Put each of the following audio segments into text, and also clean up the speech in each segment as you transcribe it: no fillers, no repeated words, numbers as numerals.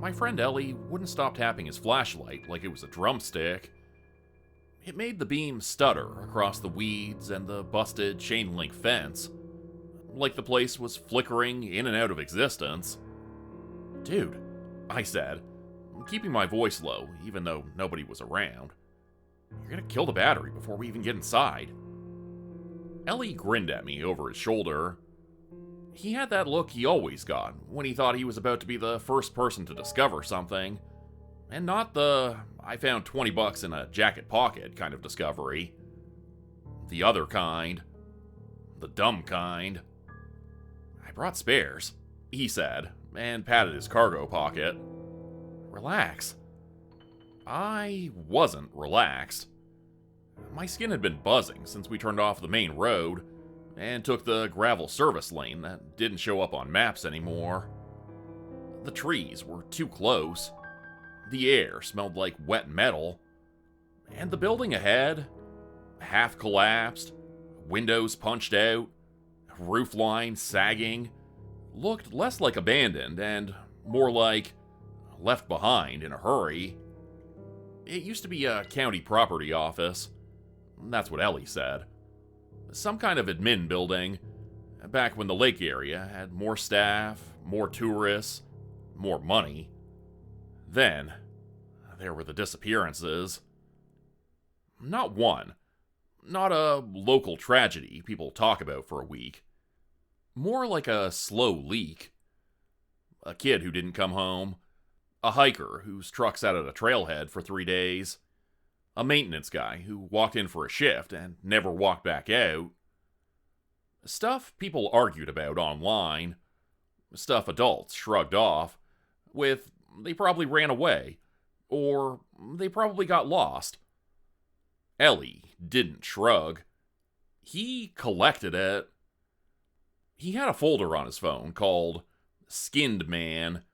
My friend Ellie wouldn't stop tapping his flashlight like it was a drumstick. It made the beam stutter across the weeds and the busted chain link fence, like the place was flickering in and out of existence. "Dude," I said, keeping my voice low even though nobody was around. "You're gonna kill the battery before we even get inside." Ellie grinned at me over his shoulder. He had that look he always got when he thought he was about to be the first person to discover something, and not the "I found $20 in a jacket pocket" kind of discovery. The other kind. The dumb kind. "I brought spares," he said, and patted his cargo pocket. "Relax." I wasn't relaxed. My skin had been buzzing since we turned off the main road and took the gravel service lane that didn't show up on maps anymore. The trees were too close. The air smelled like wet metal. And the building ahead, half collapsed, windows punched out, roof line sagging, looked less like abandoned and more like left behind in a hurry. It used to be a county property office. That's what Ellie said. Some kind of admin building, back when the lake area had more staff, more tourists, more money. Then, there were the disappearances. Not one. Not a local tragedy people talk about for a week. More like a slow leak. A kid who didn't come home. A hiker whose truck sat at a trailhead for 3 days. A maintenance guy who walked in for a shift and never walked back out. Stuff people argued about online. Stuff adults shrugged off with, "They probably ran away," or "They probably got lost." Ellie didn't shrug. He collected it. He had a folder on his phone called Skinned Man,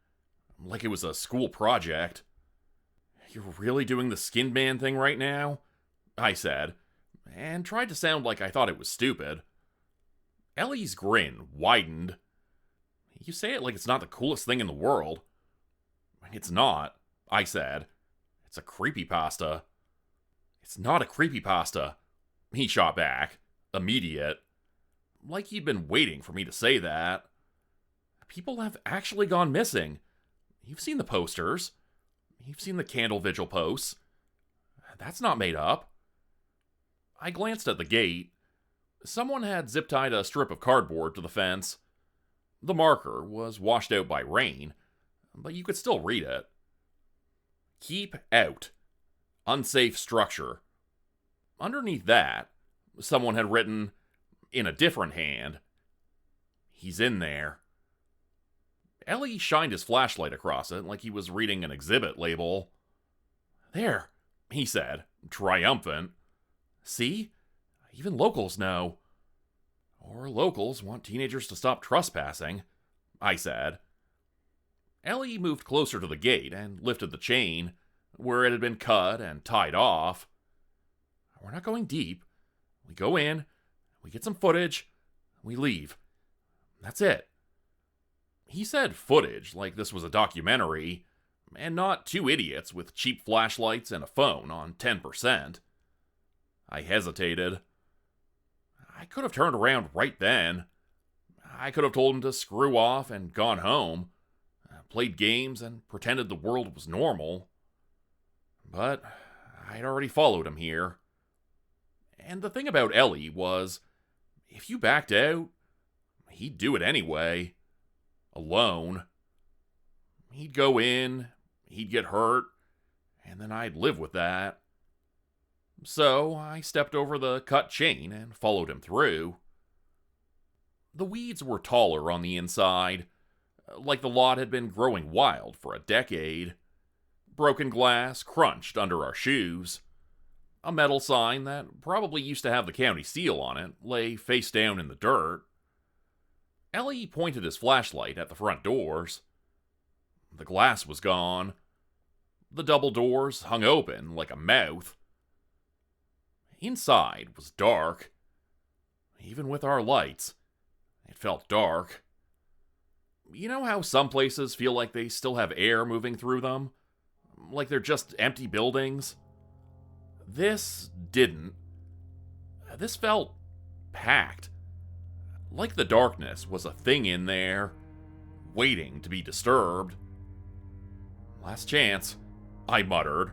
like it was a school project. "You're really doing the Skinned Man thing right now?" I said, and tried to sound like I thought it was stupid. Ellie's grin widened. "You say it like it's not the coolest thing in the world." "It's not," I said. "It's a creepypasta." "It's not a creepypasta," he shot back, immediate. Like he'd been waiting for me to say that. "People have actually gone missing. You've seen the posters. You've seen the candle vigil posts. That's not made up." I glanced at the gate. Someone had zip-tied a strip of cardboard to the fence. The marker was washed out by rain, but you could still read it. "Keep out. Unsafe structure." Underneath that, someone had written, in a different hand, "He's in there." Ellie shined his flashlight across it like he was reading an exhibit label. "There," he said, triumphant. "See? Even locals know." "Or locals want teenagers to stop trespassing," I said. Ellie moved closer to the gate and lifted the chain, where it had been cut and tied off. "We're not going deep. We go in, we get some footage, we leave. That's it." He said footage like this was a documentary, and not two idiots with cheap flashlights and a phone on 10%. I hesitated. I could have turned around right then. I could have told him to screw off and gone home, played games and pretended the world was normal. But I'd already followed him here. And the thing about Ellie was, if you backed out, he'd do it anyway. Alone. He'd go in, he'd get hurt, and then I'd live with that. So I stepped over the cut chain and followed him through. The weeds were taller on the inside, like the lot had been growing wild for a decade. Broken glass crunched under our shoes. A metal sign that probably used to have the county seal on it lay face down in the dirt. Ellie pointed his flashlight at the front doors. The glass was gone. The double doors hung open like a mouth. Inside was dark. Even with our lights, it felt dark. You know how some places feel like they still have air moving through them? Like they're just empty buildings? This didn't. This felt packed. Like the darkness was a thing in there, waiting to be disturbed. Last chance, I muttered.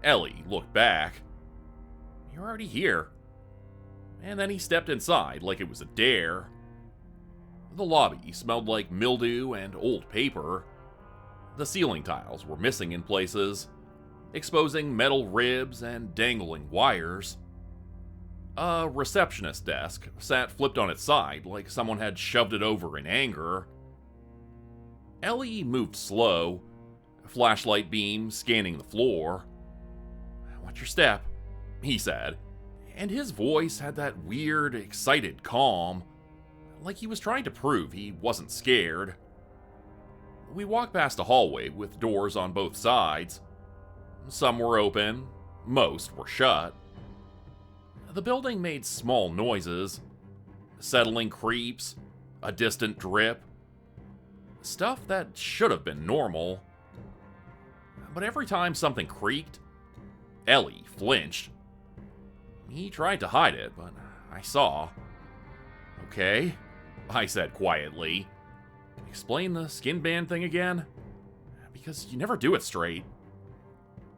Ellie looked back. You're already here. And then he stepped inside like it was a dare. The lobby smelled like mildew and old paper. The ceiling tiles were missing in places, exposing metal ribs and dangling wires. A receptionist desk sat flipped on its side like someone had shoved it over in anger. Ellie moved slow, flashlight beam scanning the floor. "Watch your step," he said, and his voice had that weird, excited calm, like he was trying to prove he wasn't scared. We walked past a hallway with doors on both sides. Some were open, most were shut. The building made small noises, settling creeps, a distant drip. Stuff that should have been normal. But every time something creaked, Ellie flinched. He tried to hide it, but I saw. "Okay," I said quietly. "Explain the skin band thing again? Because you never do it straight."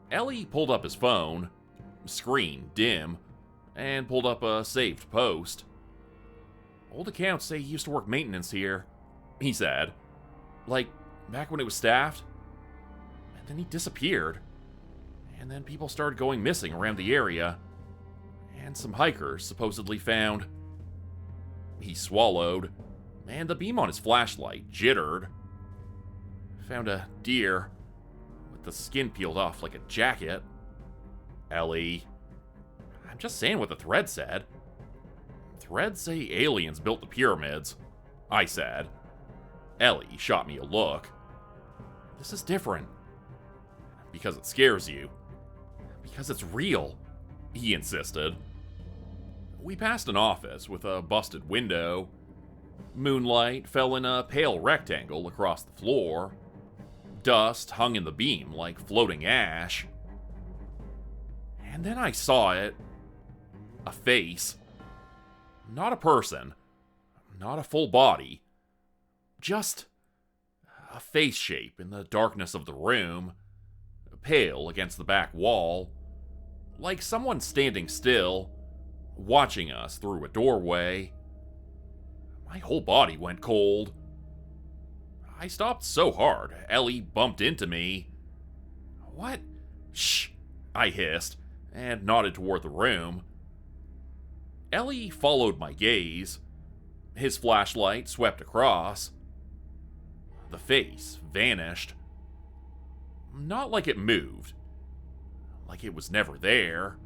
Ellie pulled up his phone, screen dim, and pulled up a saved post. "Old accounts say he used to work maintenance here," he said. "Like, back when it was staffed. And then he disappeared. And then people started going missing around the area. And some hikers supposedly found..." He swallowed, and the beam on his flashlight jittered. "Found a deer, with the skin peeled off like a jacket." "Ellie..." "I'm just saying what the thread said." "Threads say aliens built the pyramids," I said. Ellie shot me a look. "This is different." "Because it scares you." "Because it's real," he insisted. We passed an office with a busted window. Moonlight fell in a pale rectangle across the floor. Dust hung in the beam like floating ash. And then I saw it. A face. Not a person. Not a full body. Just a face shape in the darkness of the room, pale against the back wall, like someone standing still, watching us through a doorway. My whole body went cold. I stopped so hard, Ellie bumped into me. "What?" "Shh," I hissed, and nodded toward the room. Ellie followed my gaze. His flashlight swept across. The face vanished. Not like it moved. Like it was never there.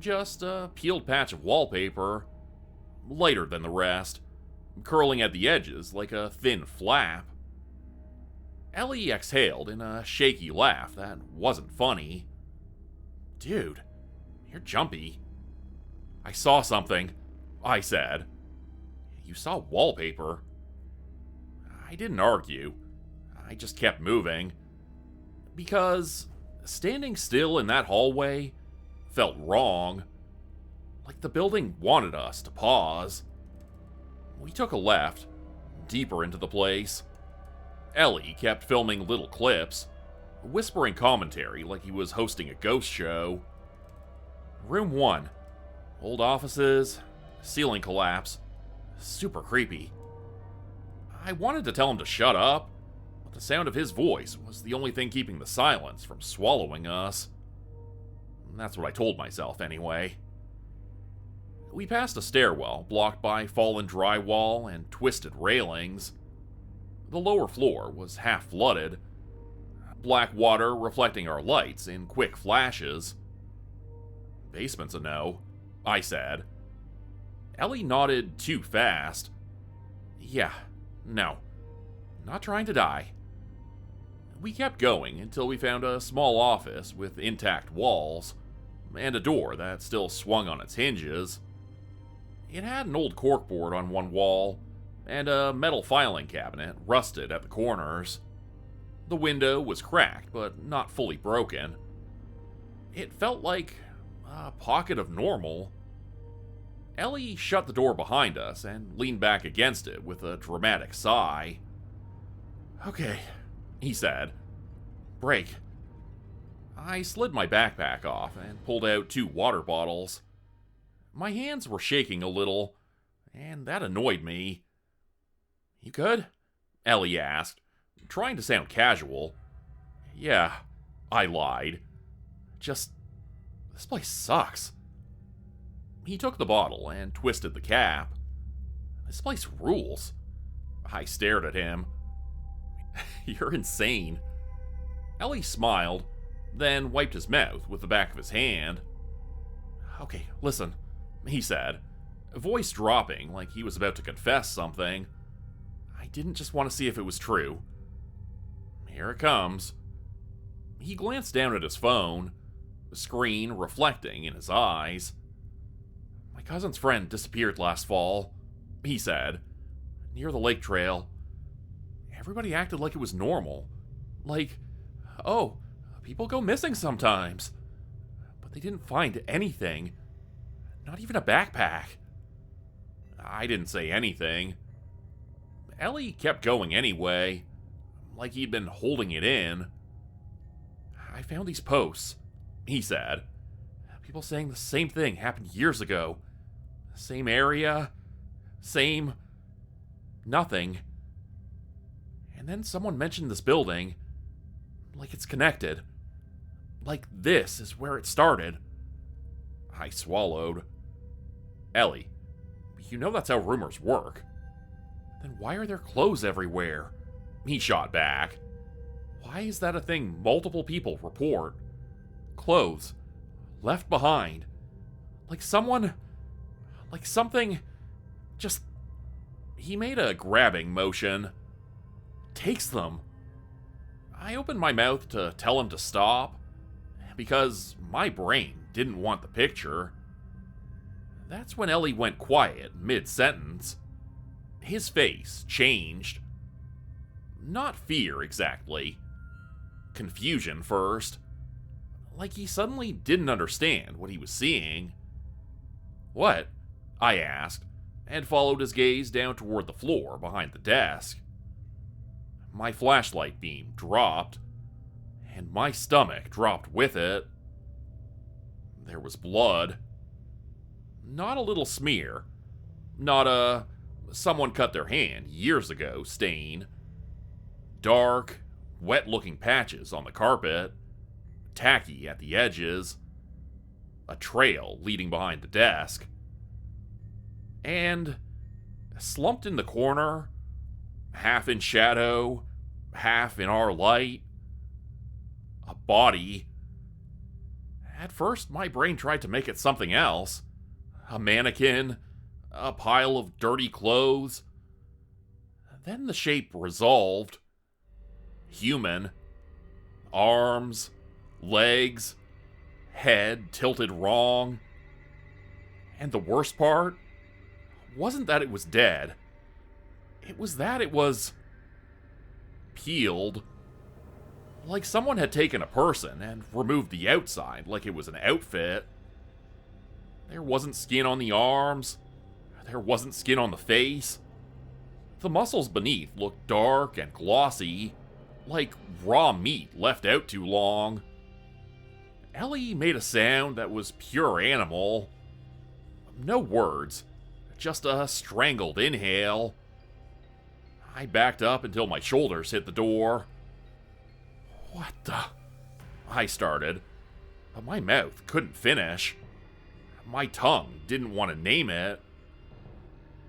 Just a peeled patch of wallpaper, lighter than the rest, curling at the edges like a thin flap. Ellie exhaled in a shaky laugh that wasn't funny. "Dude, you're jumpy." "I saw something," I said. "You saw wallpaper." I didn't argue. I just kept moving. Because standing still in that hallway felt wrong. Like the building wanted us to pause. We took a left, deeper into the place. Ellie kept filming little clips, whispering commentary like he was hosting a ghost show. "Room 1. Old offices, ceiling collapse. Super creepy." I wanted to tell him to shut up, but the sound of his voice was the only thing keeping the silence from swallowing us. That's what I told myself, anyway. We passed a stairwell blocked by fallen drywall and twisted railings. The lower floor was half flooded, black water reflecting our lights in quick flashes. "Basement's a no," I said. Ellie nodded too fast. "Yeah, no. Not trying to die." We kept going until we found a small office with intact walls, and a door that still swung on its hinges. It had an old corkboard on one wall, and a metal filing cabinet rusted at the corners. The window was cracked, but not fully broken. It felt like a pocket of normal. Ellie shut the door behind us and leaned back against it with a dramatic sigh. "Okay," he said. "Break." I slid my backpack off and pulled out 2 water bottles. My hands were shaking a little, and that annoyed me. "You good?" Ellie asked, trying to sound casual. "Yeah," I lied. This place sucks." He took the bottle and twisted the cap. "This place rules." I stared at him. "You're insane." Ellie smiled, then wiped his mouth with the back of his hand. "Okay, listen," he said, voice dropping like he was about to confess something. "I didn't just want to see if it was true. Here it comes." He glanced down at his phone, the screen reflecting in his eyes. "My cousin's friend disappeared last fall," he said, "near the lake trail. Everybody acted like it was normal. Like, oh, people go missing sometimes. But they didn't find anything. Not even a backpack." I didn't say anything. Ellie kept going anyway, like he'd been holding it in. "I found these posts," he said. "People saying the same thing happened years ago. Same area, same nothing. And then someone mentioned this building, like it's connected. Like this is where it started." I swallowed. "Ellie, you know that's how rumors work. Then why are there clothes everywhere?" He shot back. "Why is that a thing multiple people report? Clothes left behind. Like something, just..." He made a grabbing motion. "Takes them." I opened my mouth to tell him to stop, because my brain didn't want the picture. That's when Ellie went quiet mid-sentence. His face changed. Not fear, exactly. Confusion first. Like he suddenly didn't understand what he was seeing. "What?" I asked, and followed his gaze down toward the floor behind the desk. My flashlight beam dropped, and my stomach dropped with it. There was blood. Not a little smear. Not a "someone cut their hand years ago" stain. Dark, wet-looking patches on the carpet, tacky at the edges, a trail leading behind the desk. And slumped in the corner, half in shadow, half in our light, a body. At first, my brain tried to make it something else. A mannequin, a pile of dirty clothes. Then the shape resolved. Human. Arms, legs, head tilted wrong. And the worst part wasn't that it was dead. It was that it was peeled. Like someone had taken a person and removed the outside like it was an outfit. There wasn't skin on the arms. There wasn't skin on the face. The muscles beneath looked dark and glossy, like raw meat left out too long. Ellie made a sound that was pure animal. No words, just a strangled inhale. I backed up until my shoulders hit the door. "What the..." I started, but my mouth couldn't finish. My tongue didn't want to name it.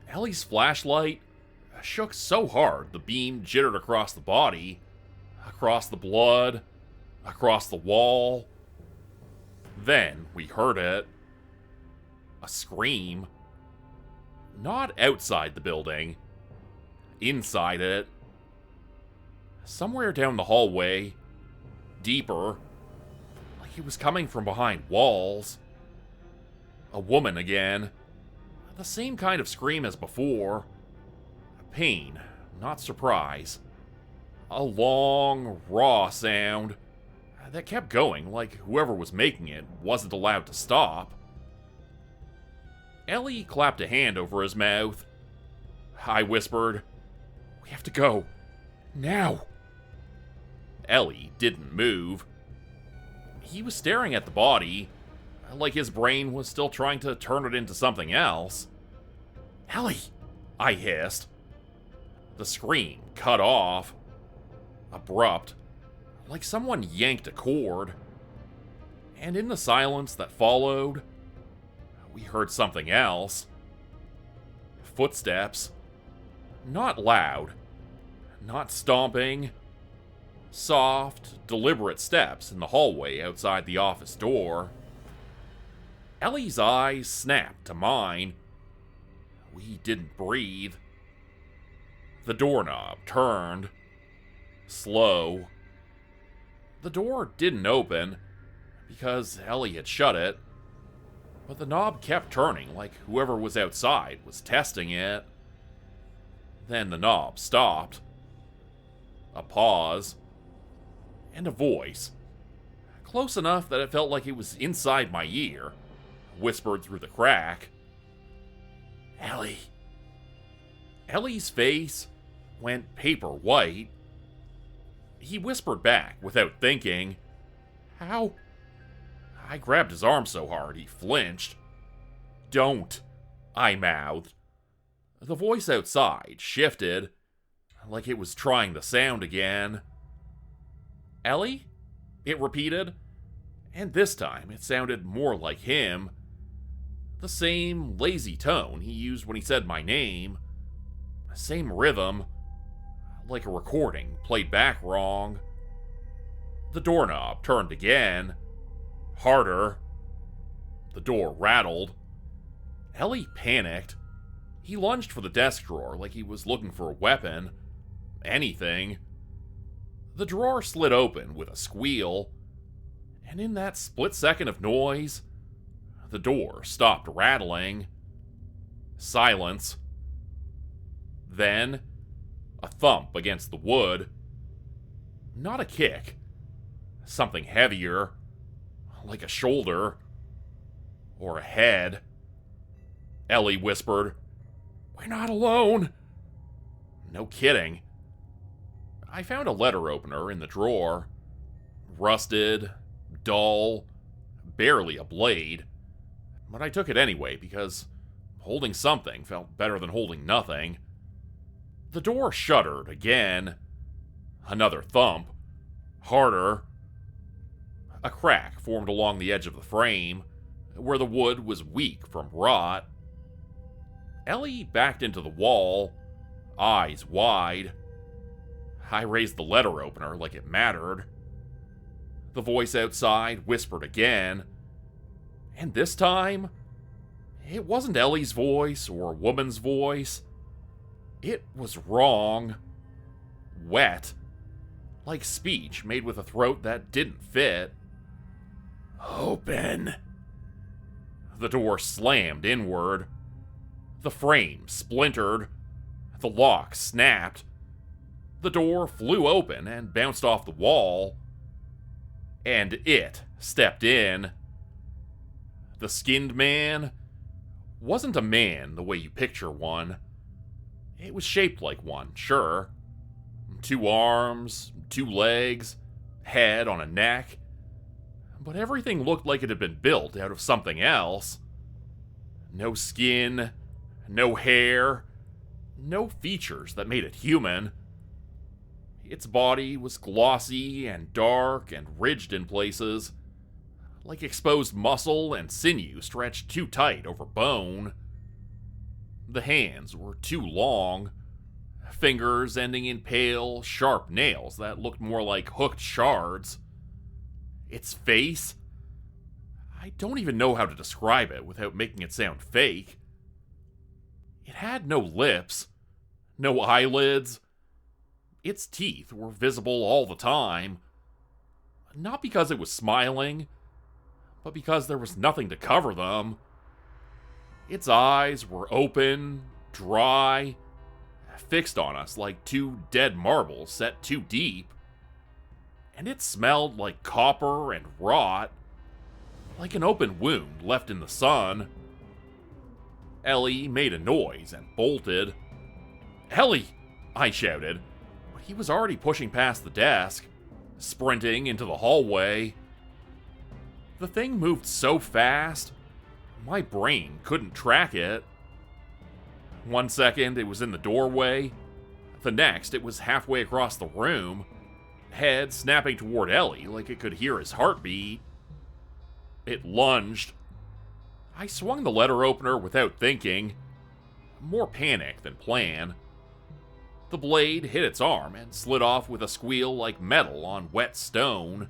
Ellie's flashlight shook so hard the beam jittered across the body, across the blood, across the wall. Then we heard it. A scream. Not outside the building. Inside it. Somewhere down the hallway. Deeper. Like it was coming from behind walls. A woman again. The same kind of scream as before. Pain, not surprise. A long, raw sound that kept going like whoever was making it wasn't allowed to stop. Ellie clapped a hand over his mouth. I whispered, "We have to go. Now." Ellie didn't move. He was staring at the body, like his brain was still trying to turn it into something else. "Ellie!" I hissed. The scream cut off. Abrupt, like someone yanked a cord. And in the silence that followed, we heard something else. Footsteps. Not loud. Not stomping. Soft, deliberate steps in the hallway outside the office door. Ellie's eyes snapped to mine. We didn't breathe. The doorknob turned. Slow. The door didn't open, because Ellie had shut it, but the knob kept turning like whoever was outside was testing it. Then the knob stopped. A pause. And a voice, close enough that it felt like it was inside my ear, whispered through the crack. "Ellie." Ellie's face went paper white. He whispered back without thinking, "How?" I grabbed his arm so hard he flinched. "Don't," I mouthed. The voice outside shifted, like it was trying the sound again. "Ellie?" it repeated, and this time it sounded more like him. The same lazy tone he used when he said my name. Same rhythm, like a recording played back wrong. The doorknob turned again. Harder. The door rattled. Ellie panicked. He lunged for the desk drawer like he was looking for a weapon. Anything. The drawer slid open with a squeal, and in that split second of noise, the door stopped rattling. Silence. Then, a thump against the wood. Not a kick. Something heavier, like a shoulder, or a head. Ellie whispered, "We're not alone." No kidding. I found a letter opener in the drawer. Rusted, dull, barely a blade. But I took it anyway because holding something felt better than holding nothing. The door shuddered again. Another thump. Harder. A crack formed along the edge of the frame, where the wood was weak from rot. Ellie backed into the wall, eyes wide. I raised the letter opener like it mattered. The voice outside whispered again. And this time, it wasn't Ellie's voice or a woman's voice. It was wrong. Wet. Like speech made with a throat that didn't fit. "Open." The door slammed inward. The frame splintered. The lock snapped. The door flew open and bounced off the wall. And it stepped in. The skinned man wasn't a man the way you picture one. It was shaped like one, sure. 2 arms, 2 legs, head on a neck. But everything looked like it had been built out of something else. No skin, no hair, no features that made it human. Its body was glossy and dark and ridged in places, like exposed muscle and sinew stretched too tight over bone. The hands were too long, fingers ending in pale, sharp nails that looked more like hooked shards. Its face? I don't even know how to describe it without making it sound fake. It had no lips, no eyelids. Its teeth were visible all the time. Not because it was smiling, but because there was nothing to cover them. Its eyes were open, dry, fixed on us like two dead marbles set too deep. And it smelled like copper and rot, like an open wound left in the sun. Ellie made a noise and bolted. "Ellie!" I shouted, but he was already pushing past the desk, sprinting into the hallway. The thing moved so fast, my brain couldn't track it. 1 second, it was in the doorway. The next, it was halfway across the room, head snapping toward Ellie like it could hear his heartbeat. It lunged. I swung the letter opener without thinking. More panic than plan. The blade hit its arm and slid off with a squeal like metal on wet stone.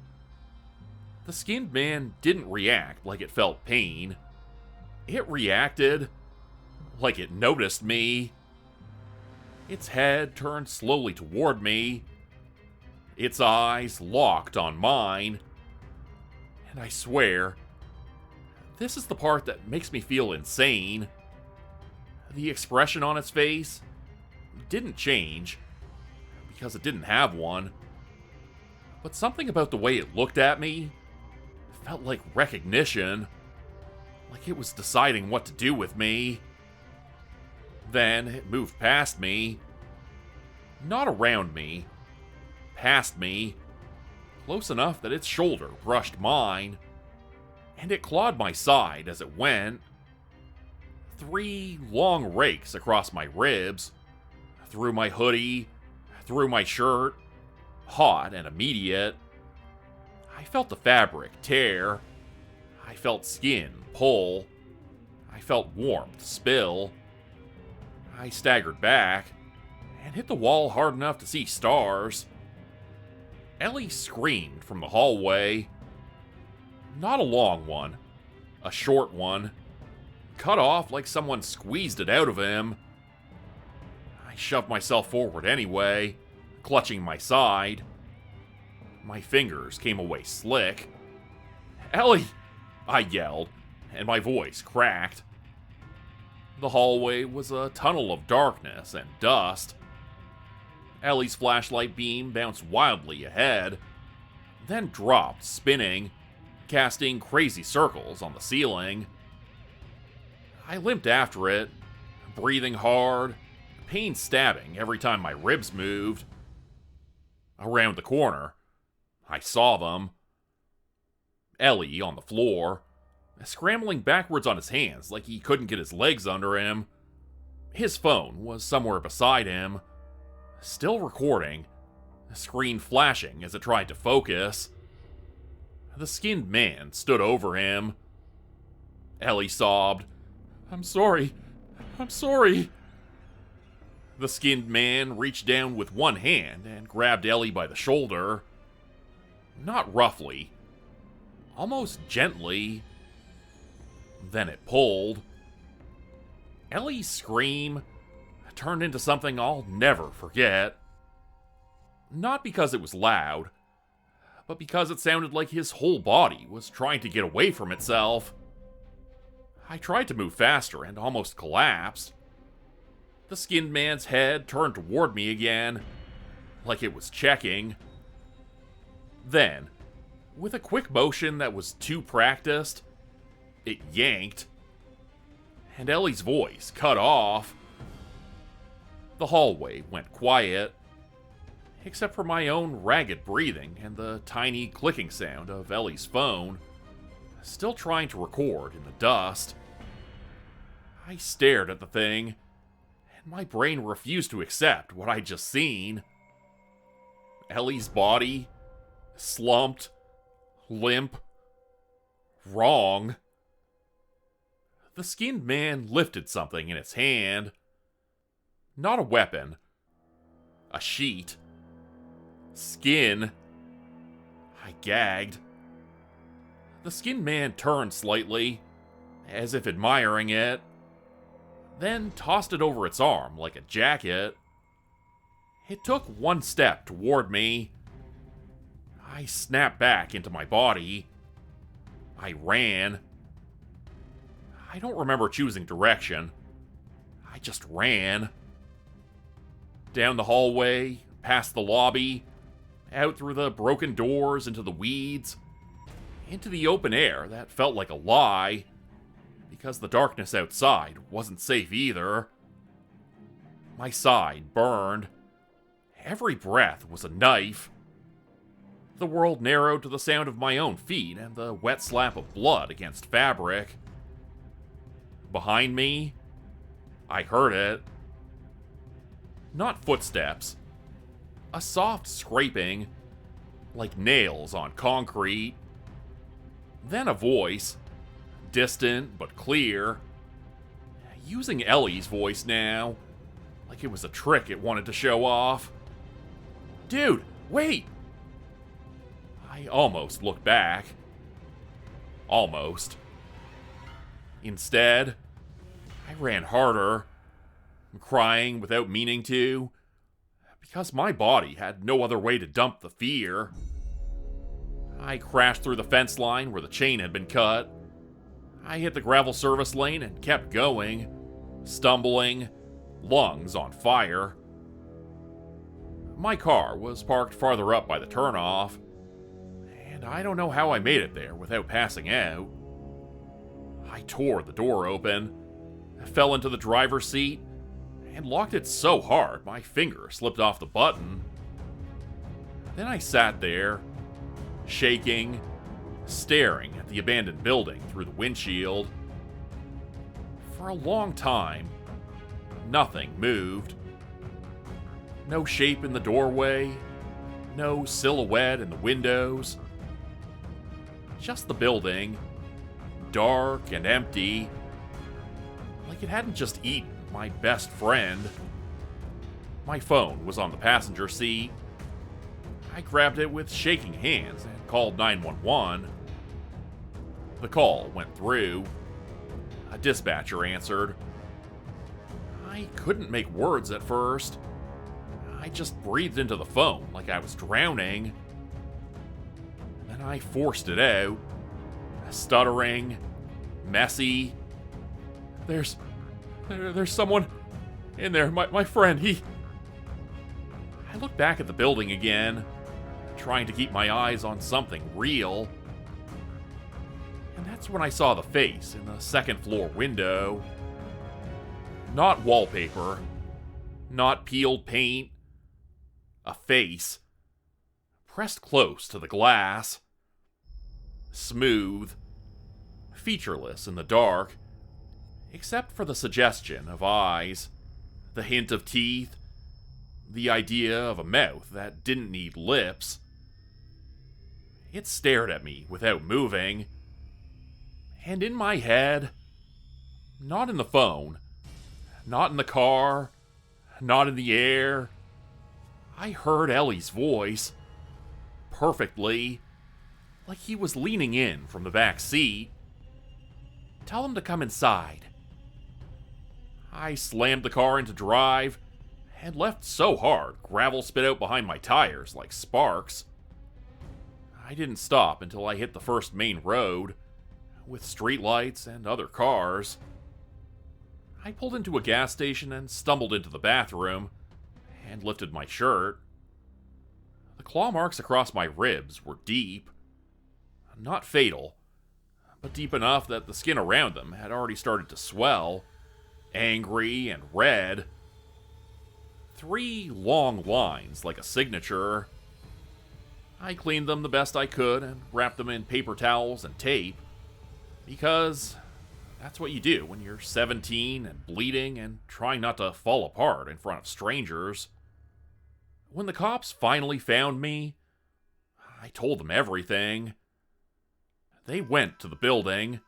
The skinned man didn't react like it felt pain. It reacted like it noticed me. Its head turned slowly toward me. Its eyes locked on mine. And I swear, this is the part that makes me feel insane. The expression on its face didn't change, because it didn't have one. But something about the way it looked at me felt like recognition, like it was deciding what to do with me. Then it moved past me. Not around me. Past me. Close enough that its shoulder brushed mine. And it clawed my side as it went. 3 long rakes across my ribs. Through my hoodie. Through my shirt. Hot and immediate. I felt the fabric tear. I felt skin pull. I felt warmth spill. I staggered back and hit the wall hard enough to see stars. Ellie screamed from the hallway. Not a long one, a short one, cut off like someone squeezed it out of him. I shoved myself forward anyway, clutching my side. My fingers came away slick. "Ellie!" I yelled, and my voice cracked. The hallway was a tunnel of darkness and dust. Ellie's flashlight beam bounced wildly ahead, then dropped, spinning, casting crazy circles on the ceiling. I limped after it, breathing hard, pain stabbing every time my ribs moved. Around the corner, I saw them. Ellie on the floor, scrambling backwards on his hands like he couldn't get his legs under him. His phone was somewhere beside him, still recording, screen flashing as it tried to focus. The skinned man stood over him. Ellie sobbed, "I'm sorry, I'm sorry." The skinned man reached down with one hand and grabbed Ellie by the shoulder. Not roughly, almost gently. Then it pulled. Ellie's scream turned into something I'll never forget. Not because it was loud, but because it sounded like his whole body was trying to get away from itself. I tried to move faster and almost collapsed. The skinned man's head turned toward me again, like it was checking. Then, with a quick motion that was too practiced, it yanked, and Ellie's voice cut off. The hallway went quiet, except for my own ragged breathing and the tiny clicking sound of Ellie's phone, still trying to record in the dust. I stared at the thing, and my brain refused to accept what I'd just seen. Ellie's body, slumped, limp, wrong. The skinned man lifted something in its hand. Not a weapon. A sheet. Skin. I gagged. The skinned man turned slightly, as if admiring it, then tossed it over its arm like a jacket. It took one step toward me. I snapped back into my body. I ran. I don't remember choosing direction. I just ran. down the hallway, past the lobby, out through the broken doors into the weeds, into the open air that felt like a lie, because the darkness outside wasn't safe either. My side burned. Every breath was a knife. The world narrowed to the sound of my own feet and the wet slap of blood against fabric. Behind me, I heard it. Not footsteps. A soft scraping, like nails on concrete. Then a voice, distant but clear. Using Ellie's voice now, like it was a trick it wanted to show off. Dude, wait! I almost looked back. Almost. Instead, I ran harder, crying without meaning to, because my body had no other way to dump the fear. I crashed through the fence line where the chain had been cut. I hit the gravel service lane and kept going, stumbling, lungs on fire. My car was parked farther up by the turnoff, and I don't know how I made it there without passing out. I tore the door open, fell into the driver's seat, and locked it so hard my finger slipped off the button. Then I sat there, shaking, staring at the abandoned building through the windshield. For a long time, nothing moved. No shape in the doorway, no silhouette in the windows. Just the building, dark and empty, like it hadn't just eaten my best friend. My phone was on the passenger seat. I grabbed it with shaking hands and called 911. The call went through. A dispatcher answered. I couldn't make words at first. I just breathed into the phone like I was drowning. Then I forced it out, stuttering, messy. There's someone in there, my friend, I looked back at the building again, trying to keep my eyes on something real. And that's when I saw the face in the second floor window. Not wallpaper, not peeled paint. A face, pressed close to the glass. Smooth, featureless in the dark, except for the suggestion of eyes, the hint of teeth, the idea of a mouth that didn't need lips. It stared at me without moving. And in my head, not in the phone, not in the car, not in the air, I heard Ellie's voice, perfectly, like he was leaning in from the back seat. Tell him to come inside. I slammed the car into drive and left so hard gravel spit out behind my tires like sparks. I didn't stop until I hit the first main road, with streetlights and other cars. I pulled into a gas station and stumbled into the bathroom, and lifted my shirt. The claw marks across my ribs were deep. Not fatal, but deep enough that the skin around them had already started to swell, angry and red. 3 long lines like a signature. I cleaned them the best I could and wrapped them in paper towels and tape, because that's what you do when you're 17 and bleeding and trying not to fall apart in front of strangers. When the cops finally found me, I told them everything. They went to the building.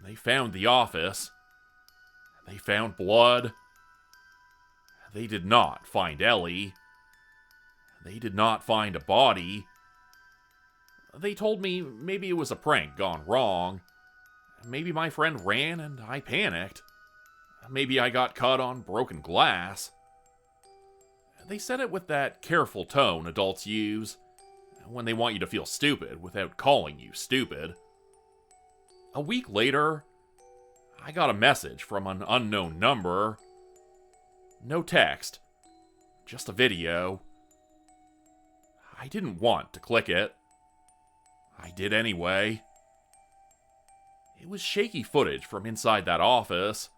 They found the office. They found blood. They did not find Ellie. They did not find a body. They told me maybe it was a prank gone wrong. Maybe my friend ran and I panicked. Maybe I got caught on broken glass. They said it with that careful tone adults use when they want you to feel stupid without calling you stupid. A week later, I got a message from an unknown number. No text, just a video. I didn't want to click it. I did anyway. It was shaky footage from inside that office.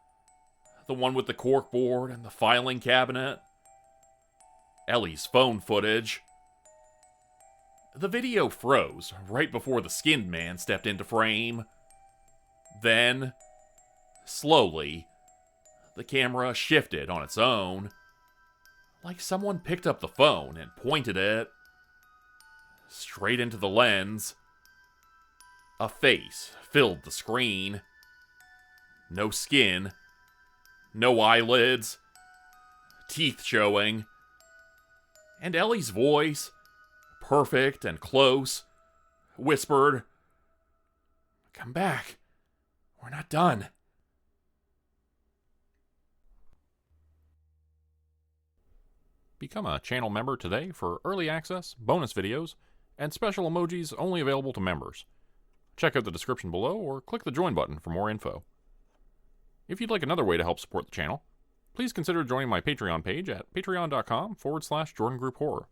The one with the corkboard and the filing cabinet. Ellie's phone footage. The video froze right before the skinned man stepped into frame. Then, slowly, the camera shifted on its own, like someone picked up the phone and pointed it straight into the lens. A face filled the screen. No skin, no eyelids, teeth showing, and Ellie's voice, perfect and close, whispered, "Come back. We're not done." Become a channel member today for early access, bonus videos, and special emojis only available to members. Check out the description below or click the join button for more info. If you'd like another way to help support the channel, please consider joining my Patreon page at patreon.com/Jordan Grupe Horror.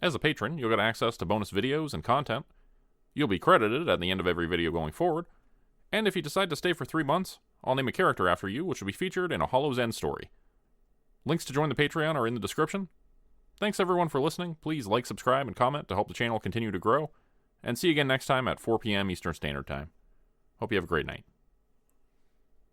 As a patron, you'll get access to bonus videos and content. You'll be credited at the end of every video going forward. And if you decide to stay for 3 months, I'll name a character after you, which will be featured in a Hollow's End story. Links to join the Patreon are in the description. Thanks everyone for listening. Please like, subscribe, and comment to help the channel continue to grow. And see you again next time at 4 p.m. Eastern Standard Time. Hope you have a great night.